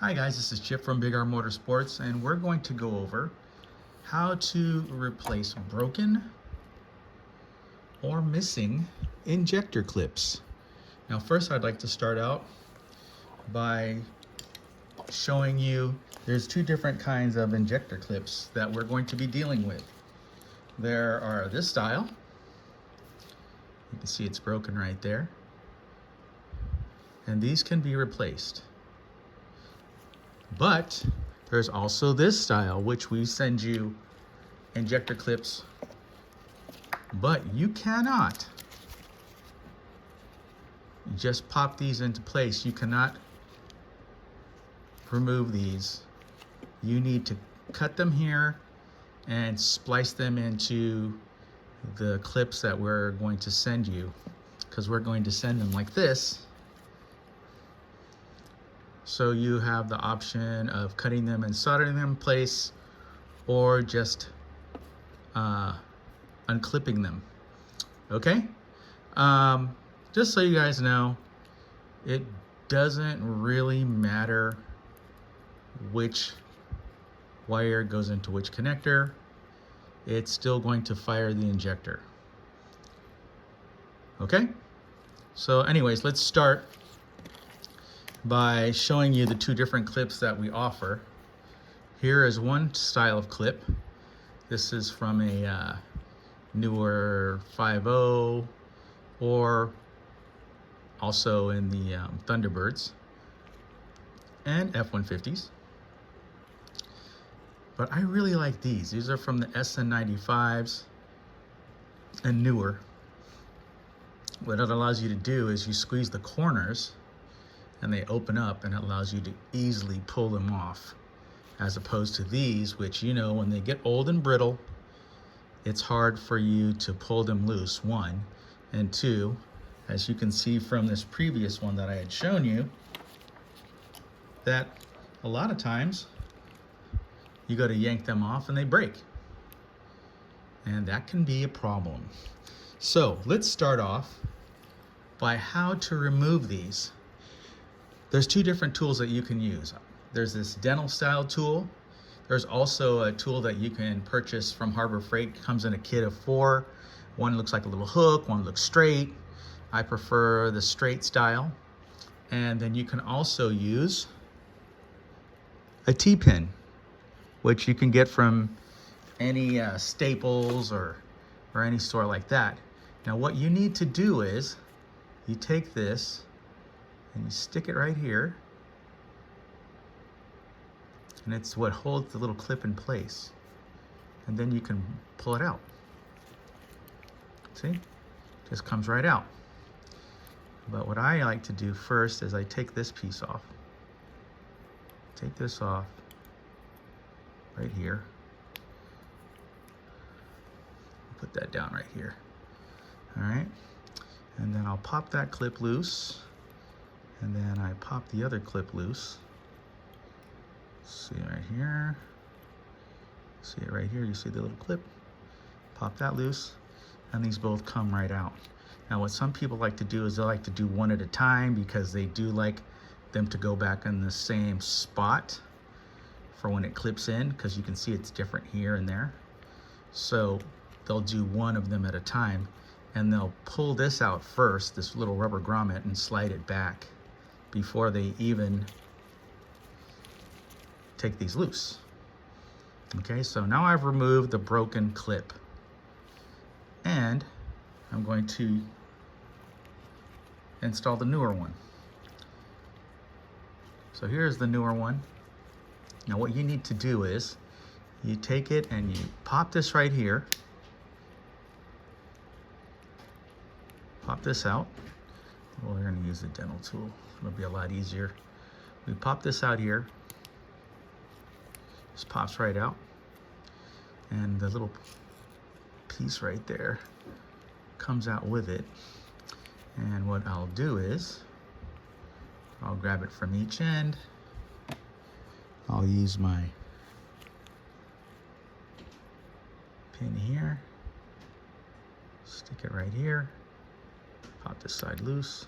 Hi guys, this is Chip from Big R Motorsports, and we're going to go over how to replace broken or missing injector clips. Now first I'd like to start out by showing you there's two different kinds of injector clips that we're going to be dealing with. There are this style. You can see it's broken right there. And these can be replaced. But there's also this style, which we send you injector clips, but you cannot just pop these into place. You cannot remove these. You need to cut them here and splice them into the clips that we're going to send you, because we're going to send them like this. So you have the option of cutting them and soldering them in place, or just unclipping them. Okay? Just so you guys know, it doesn't really matter which wire goes into which connector. It's still going to fire the injector. Okay? So anyways, let's start by showing you the two different clips that we offer. Here is one style of clip. This is from a newer 5.0, or also in the Thunderbirds and F-150s. But I really like these. These are from the SN95s and newer. What it allows you to do is you squeeze the corners and they open up, and it allows you to easily pull them off, as opposed to these, which, you know, when they get old and brittle, it's hard for you to pull them loose, one. And two, as you can see from this previous one that I had shown you, that a lot of times you go to yank them off and they break. And that can be a problem. So let's start off by how to remove these. There's two different tools that you can use. There's this dental style tool. There's also a tool that you can purchase from Harbor Freight. It comes in a kit of 4. One looks like a little hook, one looks straight. I prefer the straight style. And then you can also use a T-pin, which you can get from any Staples or any store like that. Now what you need to do is you take this and you stick it right here, and it's what holds the little clip in place, and then you can pull it out. See, just comes right out. But what I like to do first is I take this piece off. Take this off right here. Put that down right here. All right, and then I'll pop that clip loose, and then I pop the other clip loose. See right here. See it right here. You see the little clip? Pop that loose, and these both come right out. Now what some people like to do is they like to do one at a time, because they do like them to go back in the same spot for when it clips in, because you can see it's different here and there. So they'll do one of them at a time, and they'll pull this out first, this little rubber grommet, and slide it back before they even take these loose. Okay, so now I've removed the broken clip, and I'm going to install the newer one. So here's the newer one. Now what you need to do is you take it and you pop this right here. Pop this out. Well, we're going to use the dental tool. It'll be a lot easier. We pop this out here. This pops right out. And the little piece right there comes out with it. And what I'll do is I'll grab it from each end. I'll use my pin here. Stick it right here. Pop this side loose.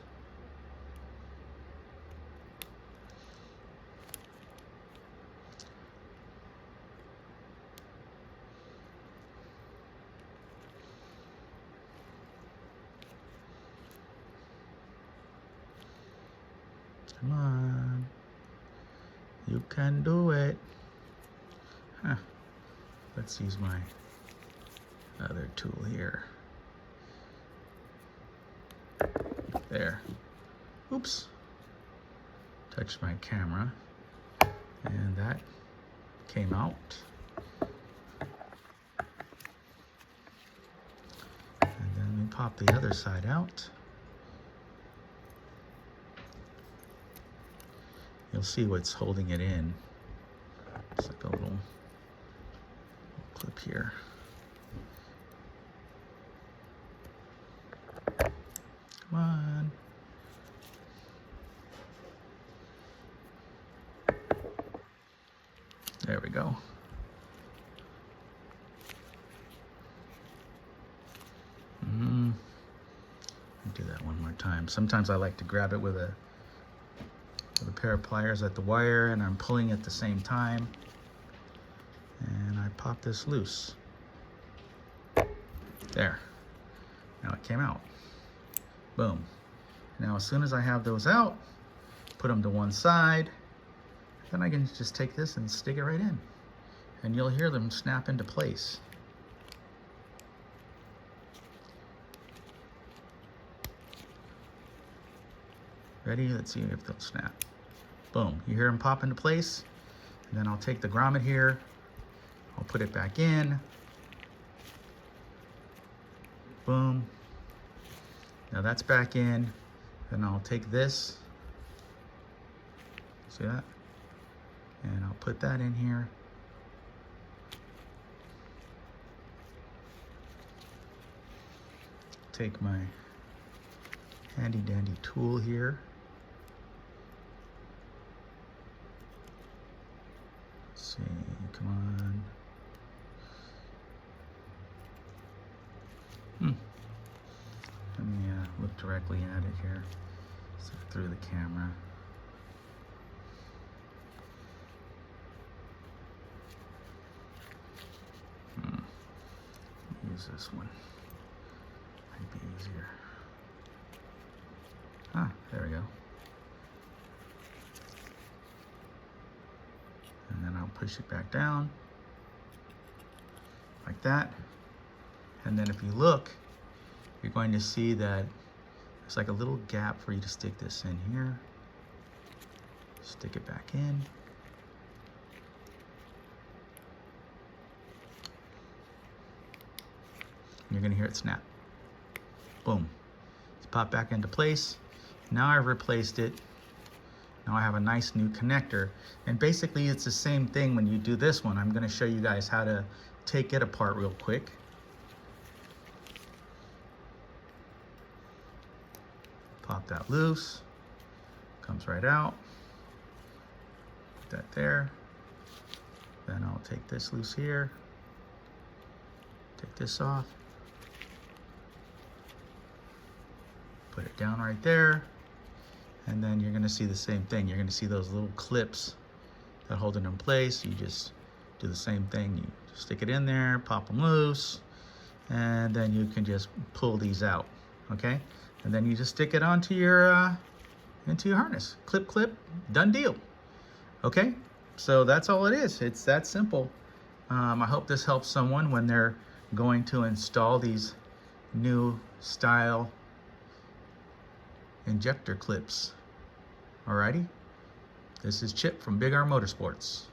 Come on. You can do it. Huh. Let's use my other tool here. There. Oops. Touched my camera. And that came out. And then we pop the other side out. You'll see what's holding it in. It's like a little clip here. Come on. There we go. Do that one more time. Sometimes I like to grab it with a pair of pliers at the wire, and I'm pulling at the same time. And I pop this loose. There. Now it came out. Boom. Now as soon as I have those out, put them to one side, then I can just take this and stick it right in. And you'll hear them snap into place. Ready? Let's see if they'll snap. Boom. You hear them pop into place. And then I'll take the grommet here. I'll put it back in. Boom. Now that's back in. Then I'll take this. See that? And I'll put that in here. Take my handy dandy tool here. Let's see, come on. Let me look directly at it here, so through the camera. Use this one. Might be easier. Ah, there we go. And then I'll push it back down like that. And then if you look, you're going to see that there's like a little gap for you to stick this in here. Stick it back in. You're gonna hear it snap. Boom. It's popped back into place. Now I've replaced it. Now I have a nice new connector. And basically it's the same thing when you do this one. I'm gonna show you guys how to take it apart real quick. Pop that loose. Comes right out. Put that there. Then I'll take this loose here. Take this off. Put it down right there. And then you're gonna see the same thing. You're gonna see those little clips that hold it in place. You just do the same thing. You stick it in there, pop them loose, and then you can just pull these out, okay? And then you just stick it onto your, into your harness. Clip, clip, done deal, okay? So that's all it is. It's that simple. I hope this helps someone when they're going to install these new style injector clips. Alrighty, this is Chip from Big R Motorsports.